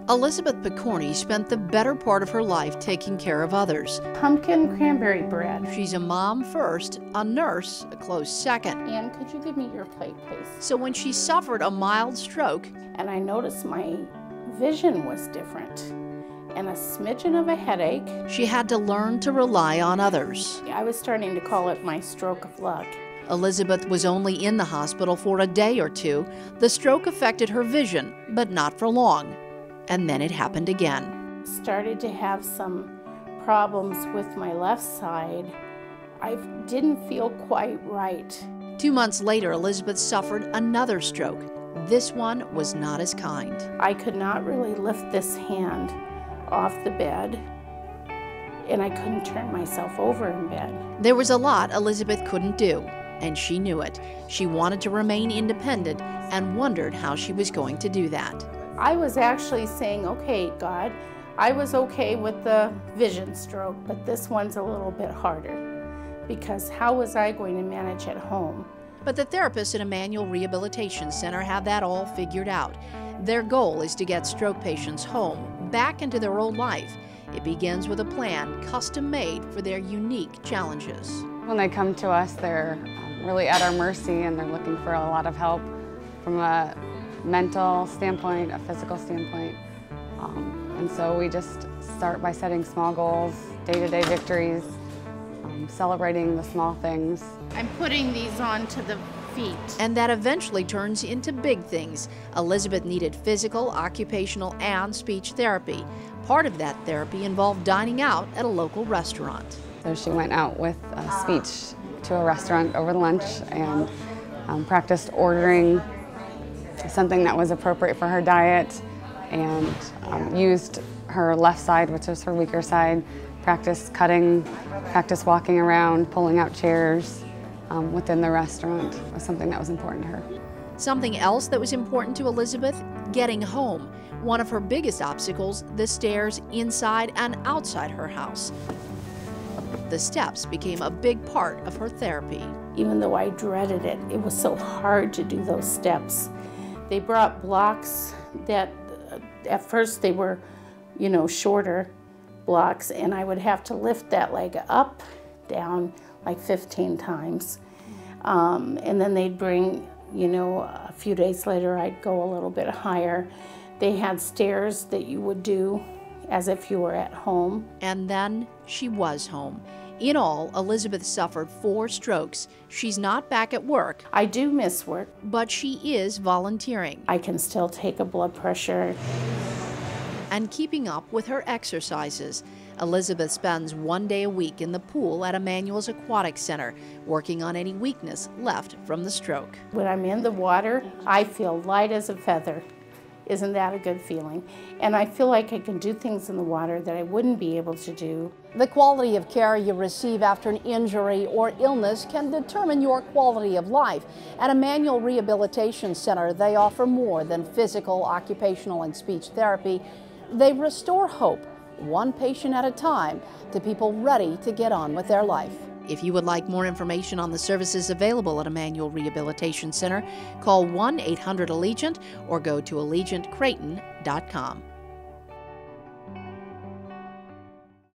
Elizabeth Picorni spent the better part of her life taking care of others. Pumpkin cranberry bread. She's a mom first, a nurse a close second. Ann, could you give me your plate, please? So when she suffered a mild stroke, and I noticed my vision was different and a smidgen of a headache, she had to learn to rely on others. I was starting to call it my stroke of luck. Elizabeth was only in the hospital for a day or two. The stroke affected her vision, but not for long. And then it happened again. Started to have some problems with my left side. I didn't feel quite right. 2 months later, Elizabeth suffered another stroke. This one was not as kind. I could not really lift this hand off the bed, and I couldn't turn myself over in bed. There was a lot Elizabeth couldn't do, and she knew it. She wanted to remain independent and wondered how she was going to do that. I was actually saying, okay, God, I was okay with the vision stroke, but this one's a little bit harder, because how was I going to manage at home? But the therapists at Emmanuel Rehabilitation Center have that all figured out. Their goal is to get stroke patients home, back into their old life. It begins with a plan custom-made for their unique challenges. When they come to us, they're really at our mercy, and they're looking for a lot of help from a mental standpoint, a physical standpoint. And so we just start by setting small goals, day-to-day victories, celebrating the small things. I'm putting these onto the feet. And that eventually turns into big things. Elizabeth needed physical, occupational, and speech therapy. Part of that therapy involved dining out at a local restaurant. So she went out with speech to a restaurant over lunch and practiced ordering something that was appropriate for her diet, and used her left side, which is her weaker side, practice cutting, practice walking around, pulling out chairs within the restaurant was something that was important to her. Something else that was important to Elizabeth, getting home. One of her biggest obstacles, the stairs inside and outside her house. The steps became a big part of her therapy. Even though I dreaded it, it was so hard to do those steps. They brought blocks that at first they were, shorter blocks, and I would have to lift that leg up, down like 15 times. And then they'd bring, a few days later I'd go a little bit higher. They had stairs that you would do as if you were at home. And then she was home. In all, Elizabeth suffered 4 strokes. She's not back at work. I do miss work. But she is volunteering. I can still take a blood pressure. And keeping up with her exercises. Elizabeth spends 1 day a week in the pool at Emmanuel's Aquatic Center, working on any weakness left from the stroke. When I'm in the water, I feel light as a feather. Isn't that a good feeling? And I feel like I can do things in the water that I wouldn't be able to do. The quality of care you receive after an injury or illness can determine your quality of life. At Emmanuel Rehabilitation Center, they offer more than physical, occupational, and speech therapy. They restore hope, one patient at a time, to people ready to get on with their life. If you would like more information on the services available at Emmanuel Rehabilitation Center, call 1-800-ALLEGIANT or go to AllegiantCreighton.com.